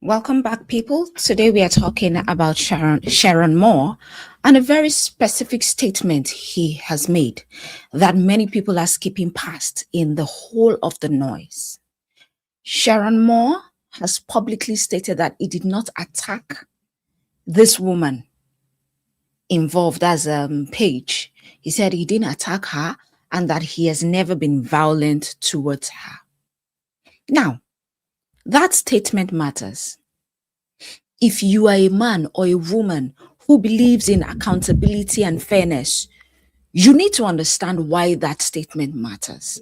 Welcome back, people. Today we are talking about Sherrone Moore and a very specific statement he has made that many people are skipping past in the whole of the noise. Sherrone Moore has publicly stated that he did not attack this woman involved as Paige. He said he didn't attack her and that he has never been violent towards her. Now, that statement matters. If you are a man or a woman who believes in accountability and fairness, you need to understand why that statement matters.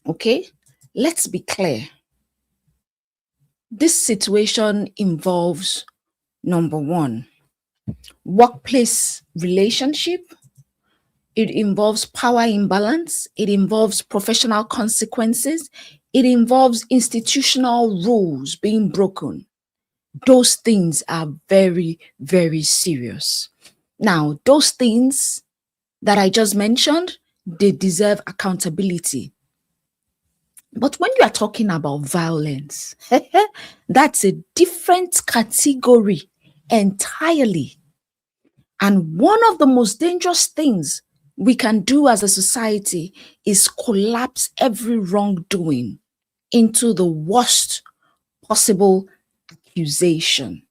Okay? Let's be clear. This situation involves, number one, workplace relationship. It involves power imbalance. It involves professional consequences. It involves institutional rules being broken. Those things are very, very serious. Now, those things that I just mentioned, they deserve accountability. But when you are talking about violence, that's a different category entirely. And one of the most dangerous things we can do as a society is collapse every wrongdoing into the worst possible accusation.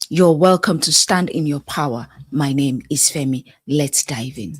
You're welcome to stand in your power. My name is Femi. Let's dive in.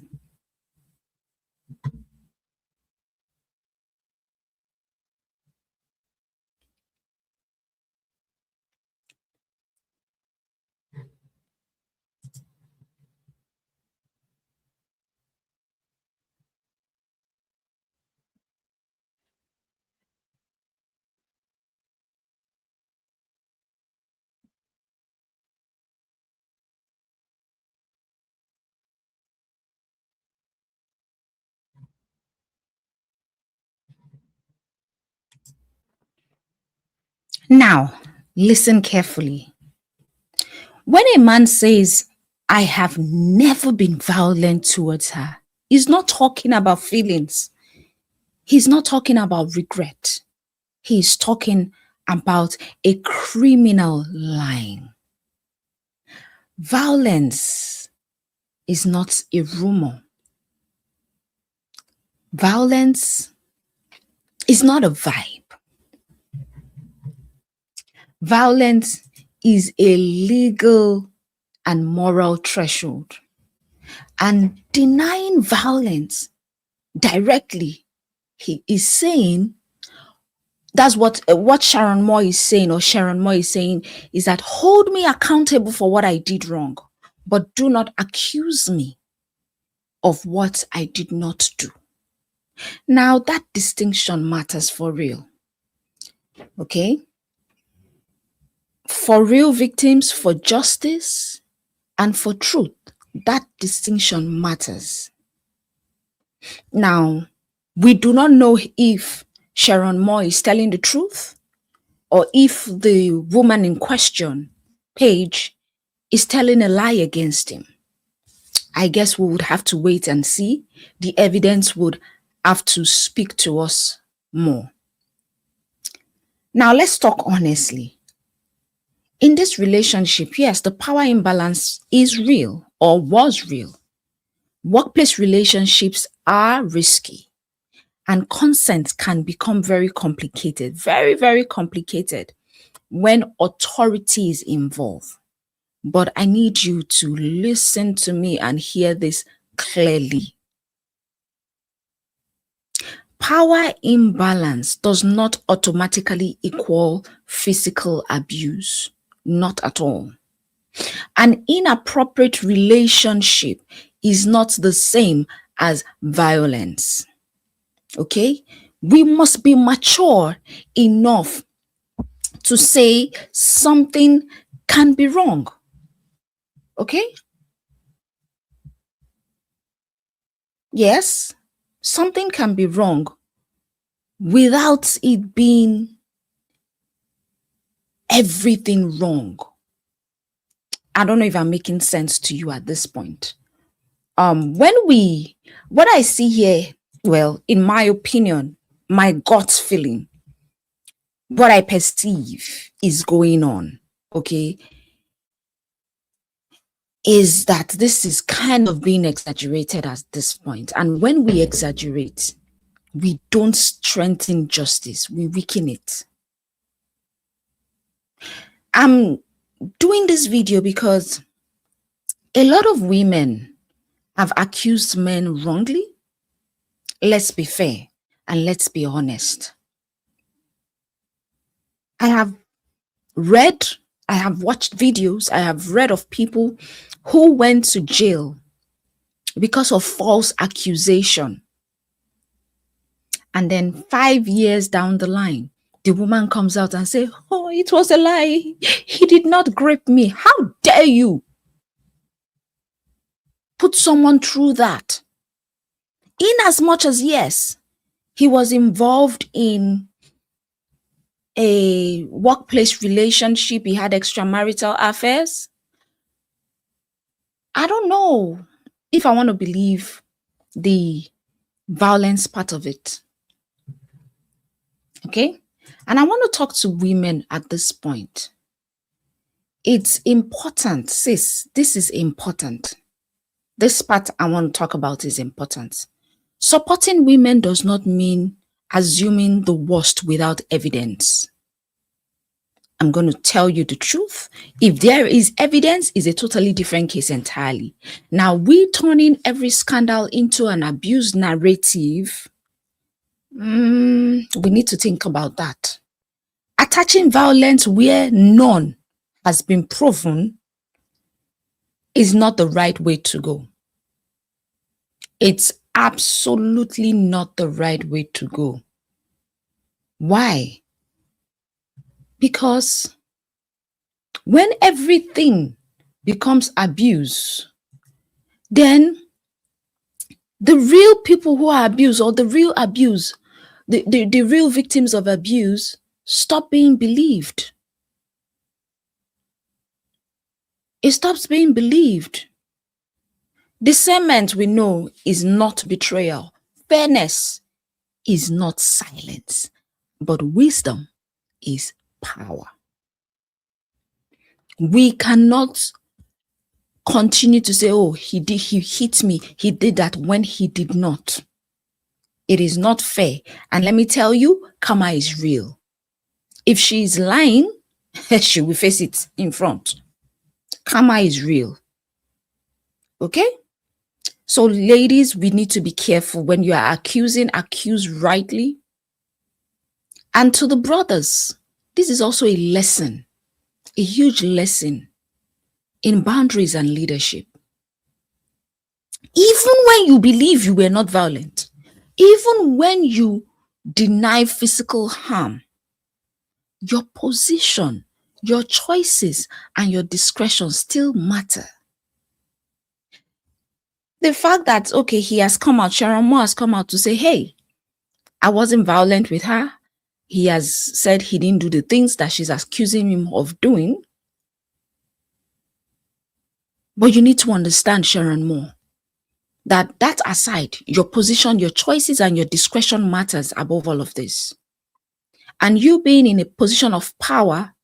Now, listen carefully. When a man says, I have never been violent towards her, he's not talking about feelings. He's not talking about regret. He's talking about a criminal lying. Violence is not a rumor. Violence is not a vibe. Violence is a legal and moral threshold. And denying violence directly, he is saying, that's what Sherrone Moore is saying, or Sherrone Moore is saying, is that hold me accountable for what I did wrong, but do not accuse me of what I did not do. Now, that distinction matters for real. Okay? For real victims, for justice, and for truth, that distinction matters. Now, we do not know if Sherrone Moore is telling the truth or if the woman in question, Paige, is telling a lie against him. I guess we would have to wait and see. The evidence would have to speak to us more. Now, let's talk honestly. In this relationship, yes, the power imbalance is real or was real. Workplace relationships are risky and consent can become very complicated, very, very complicated when authority is involved. But I need you to listen to me and hear this clearly. Power imbalance does not automatically equal physical abuse, not at all. An inappropriate relationship is not the same as violence. Okay? We must be mature enough to say something can be wrong. Okay? Yes, something can be wrong without it being everything wrong. I don't know if I'm making sense to you at this point. What I see here, well, in my opinion, my gut feeling, what I perceive is going on, okay, is that this is kind of being exaggerated at this point. And when we exaggerate, we don't strengthen justice, we weaken it. I'm doing this video because a lot of women have accused men wrongly. Let's be fair and let's be honest. I have read, I have watched videos, I have read of people who went to jail because of false accusation. And then 5 years down the line, the woman comes out and say, "Oh, it was a lie. He did not grape me." How dare you put someone through that? In as much as, yes, he was involved in a workplace relationship, he had extramarital affairs. I don't know if I want to believe the violence part of it. Okay? And I want to talk to women at this point. It's important, sis. This is important. This part I want to talk about is important. Supporting women does not mean assuming the worst without evidence. I'm going to tell you the truth. If there is evidence, it's a totally different case entirely. Now, we turning every scandal into an abuse narrative, we need to think about that. Attaching violence where none has been proven is not the right way to go. It's absolutely not the right way to go. Why? Because when everything becomes abuse, then the real people who are abused, or the real abuse, the real victims of abuse, stop being believed. It stops being believed. Discernment, we know, is not betrayal. Fairness is not silence. But wisdom is power. We cannot continue to say, "Oh, he hit me, he did that," when he did not. It is not fair. And let me tell you, karma is real. If she is lying, she will face it in front. Karma is real. Okay? So ladies, we need to be careful when you are accusing, accuse rightly. And to the brothers, this is also a lesson, a huge lesson in boundaries and leadership. Even when you believe you were not violent, even when you deny physical harm, your position, your choices, and your discretion still matter. The fact that, okay, he has come out, Sherrone Moore has come out to say, "Hey, I wasn't violent with her." He has said he didn't do the things that she's accusing him of doing. But you need to understand, Sherrone Moore, that aside, your position, your choices, and your discretion matters above all of this. And you being in a position of power,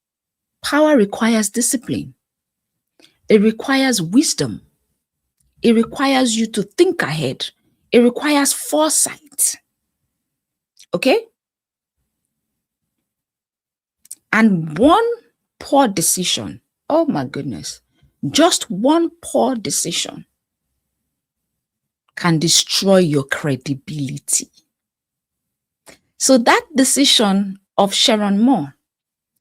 power requires discipline. It requires wisdom. It requires you to think ahead. It requires foresight. Okay? And one poor decision, oh my goodness, just one poor decision can destroy your credibility. So that decision of Sherrone Moore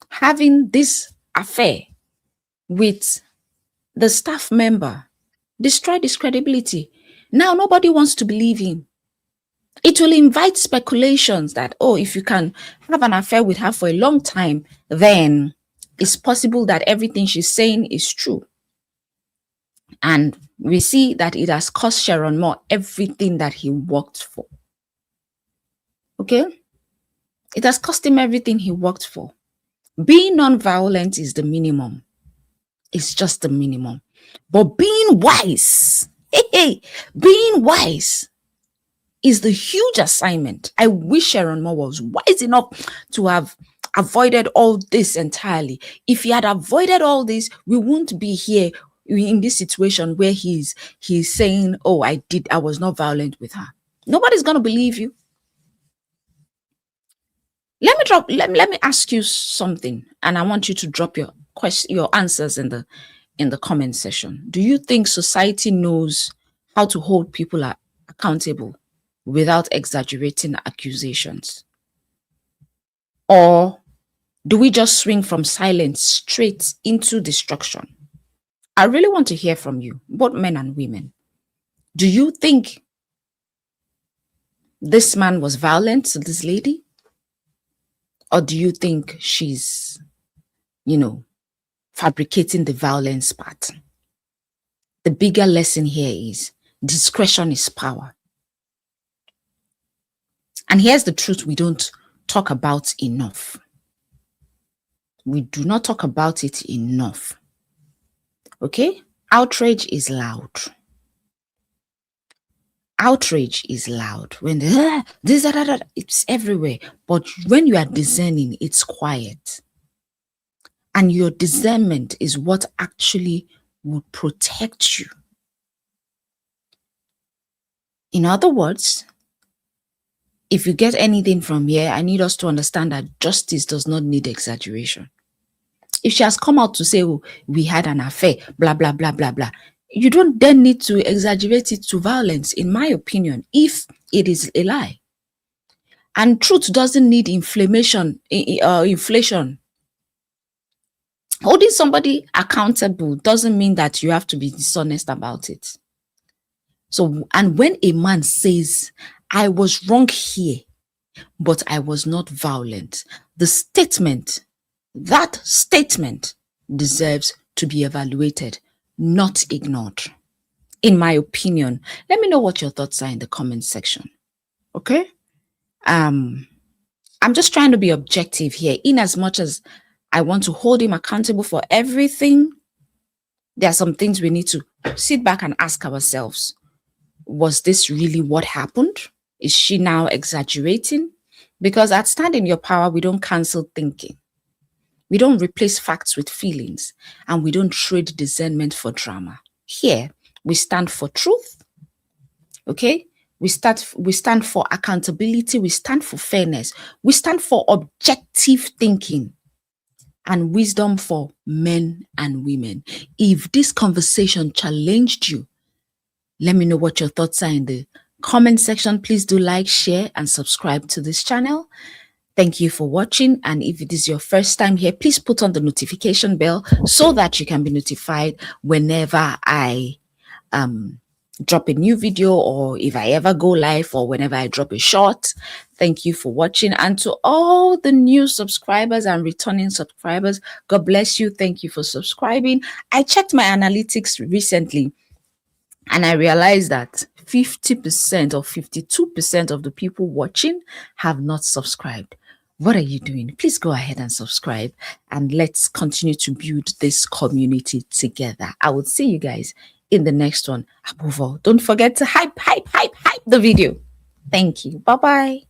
having this affair with the staff member destroyed his credibility. Now nobody wants to believe him. It will invite speculations that, oh, if you can have an affair with her for a long time, then it's possible that everything she's saying is true. And we see that it has cost Sherrone Moore everything that he worked for. Okay? It has cost him everything he worked for. Being non-violent is the minimum. It's just the minimum. But being wise, being wise is the huge assignment. I wish Sherrone Moore was wise enough to have avoided all this entirely. If he had avoided all this, we wouldn't be here in this situation where he's saying, oh, I was not violent with her. Nobody's gonna believe you. Let me ask you something, and I want you to drop your answers in the comment section. Do you think society knows how to hold people accountable without exaggerating accusations? Or do we just swing from silence straight into destruction? I really want to hear from you, both men and women. Do you think this man was violent to this lady? Or do you think she's, fabricating the violence part? The bigger lesson here is discretion is power. And here's the truth we don't talk about enough. We do not talk about it enough. Okay? Outrage is loud. Outrage is loud. When it's everywhere. But when you are discerning, it's quiet. And your discernment is what actually will protect you. In other words, if you get anything from here, I need us to understand that justice does not need exaggeration. If she has come out to say, oh, we had an affair, blah, blah, blah, blah, blah, you don't then need to exaggerate it to violence, in my opinion, if it is a lie. And truth doesn't need inflation. Holding somebody accountable doesn't mean that you have to be dishonest about it. So, and when a man says, I was wrong here, but I was not violent, that statement deserves to be evaluated, not ignored. In my opinion, let me know what your thoughts are in the comment section. Okay? I'm just trying to be objective here. In as much as I want to hold him accountable for everything, there are some things we need to sit back and ask ourselves. Was this really what happened? Is she now exaggerating? Because at Stand in Your Power, we don't cancel thinking. We don't replace facts with feelings, and we don't trade discernment for drama. Here, we stand for truth. Okay? We stand for accountability. We stand for fairness. We stand for objective thinking and wisdom for men and women. If this conversation challenged you, let me know what your thoughts are in the comment section. Please do like, share, and subscribe to this channel. Thank you for watching. And if it is your first time here, please put on the notification bell so that you can be notified whenever I drop a new video, or if I ever go live, or whenever I drop a short. Thank you for watching. And to all the new subscribers and returning subscribers, God bless you. Thank you for subscribing. I checked my analytics recently, and I realized that 50% or 52% of the people watching have not subscribed. What are you doing? Please go ahead and subscribe, and let's continue to build this community together. I will see you guys in the next one. Above all, don't forget to hype the video. Thank you. Bye-bye.